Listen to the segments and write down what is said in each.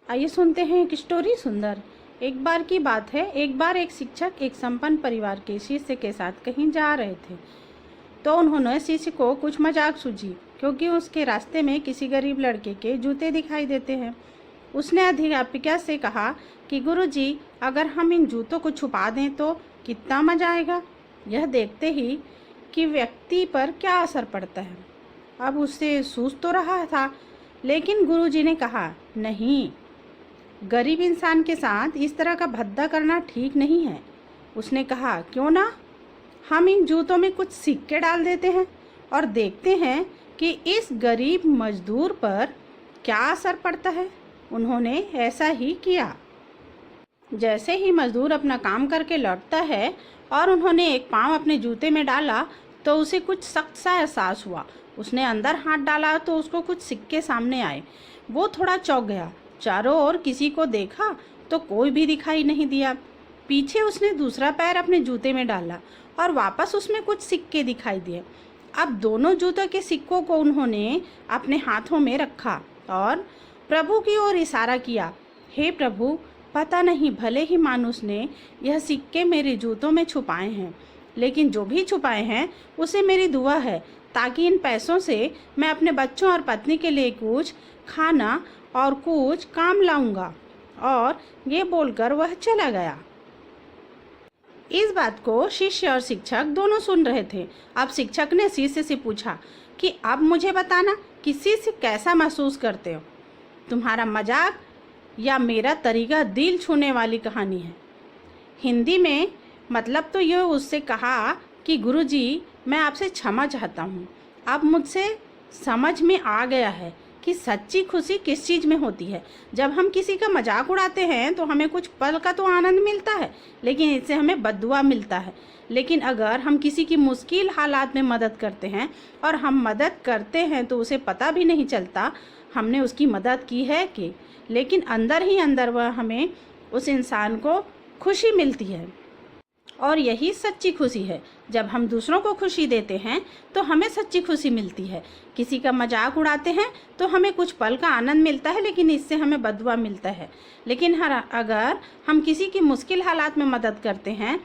आइए सुनते हैं एक स्टोरी सुंदर। एक बार की बात है, एक बार एक शिक्षक एक संपन्न परिवार के शिष्य के साथ कहीं जा रहे थे। तो उन्होंने शिष्य को कुछ मजाक सूझी, क्योंकि उसके रास्ते में किसी गरीब लड़के के जूते दिखाई देते हैं। उसने अध्यापिका से कहा कि गुरुजी, अगर हम इन जूतों को छुपा दें तो कितना मजा आएगा, यह देखते ही कि व्यक्ति पर क्या असर पड़ता है। अब उससे सूझ तो रहा था, लेकिन गुरुजी ने कहा, नहीं, गरीब इंसान के साथ इस तरह का भद्दा करना ठीक नहीं है। उसने कहा, क्यों ना हम इन जूतों में कुछ सिक्के डाल देते हैं और देखते हैं कि इस गरीब मजदूर पर क्या असर पड़ता है। उन्होंने ऐसा ही किया। जैसे ही मजदूर अपना काम करके लौटता है और उन्होंने एक पाँव अपने जूते में डाला तो उसे कुछ सख्त सा एहसास हुआ। उसने अंदर हाथ डाला तो उसको कुछ सिक्के सामने आए। वो थोड़ा चौंक गया। चारों ओर किसी को देखा तो कोई भी दिखाई नहीं दिया। पीछे उसने दूसरा पैर अपने जूते में डाला और वापस उसमें कुछ सिक्के दिखाई दिए। अब दोनों जूतों के सिक्कों को उन्होंने अपने हाथों में रखा और प्रभु की ओर इशारा किया। हे प्रभु, पता नहीं भले ही मानुस ने यह सिक्के मेरे जूतों में छुपाए हैं, लेकिन जो भी छुपाए हैं उसे मेरी दुआ है, ताकि इन पैसों से मैं अपने बच्चों और पत्नी के लिए कुछ खाना और कुछ काम लाऊंगा। और ये बोलकर वह चला गया। इस बात को शिष्य और शिक्षक दोनों सुन रहे थे। अब शिक्षक ने शिष्य से पूछा कि अब मुझे बताना कि शिष्य कैसा महसूस करते हो, तुम्हारा मजाक या मेरा तरीका दिल छूने वाली कहानी है। हिंदी में मतलब तो यह उससे कहा कि गुरुजी, मैं आपसे क्षमा चाहता हूँ। अब मुझसे समझ में आ गया है कि सच्ची खुशी किस चीज़ में होती है। जब हम किसी का मजाक उड़ाते हैं तो हमें कुछ पल का तो आनंद मिलता है, लेकिन इससे हमें बद्दुआ मिलता है। लेकिन अगर हम किसी की मुश्किल हालात में मदद करते हैं और हम मदद करते हैं तो उसे पता भी नहीं चलता हमने उसकी मदद की है कि, लेकिन अंदर ही अंदर वह हमें उस इंसान को खुशी मिलती है। और यही सच्ची खुशी है। जब हम दूसरों को खुशी देते हैं तो हमें सच्ची खुशी मिलती है। किसी का मजाक उड़ाते हैं तो हमें कुछ पल का आनंद मिलता है, लेकिन इससे हमें बददुआ मिलता है। लेकिन अगर हम किसी की मुश्किल हालात में मदद करते हैं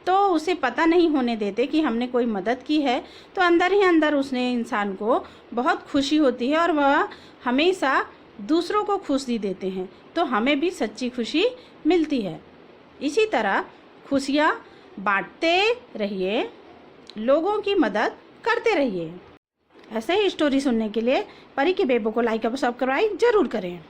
तो उसे पता नहीं होने देते कि हमने कोई मदद की है, तो अंदर ही अंदर उसने इंसान को बहुत खुशी होती है और वह हमेशा दूसरों को खुशी देते हैं, तो हमें भी सच्ची खुशी मिलती है। इसी तरह खुशियाँ बांटते रहिए, लोगों की मदद करते रहिए। ऐसे ही स्टोरी सुनने के लिए परी के बेबो को लाइक और सब्सक्राइब जरूर करें।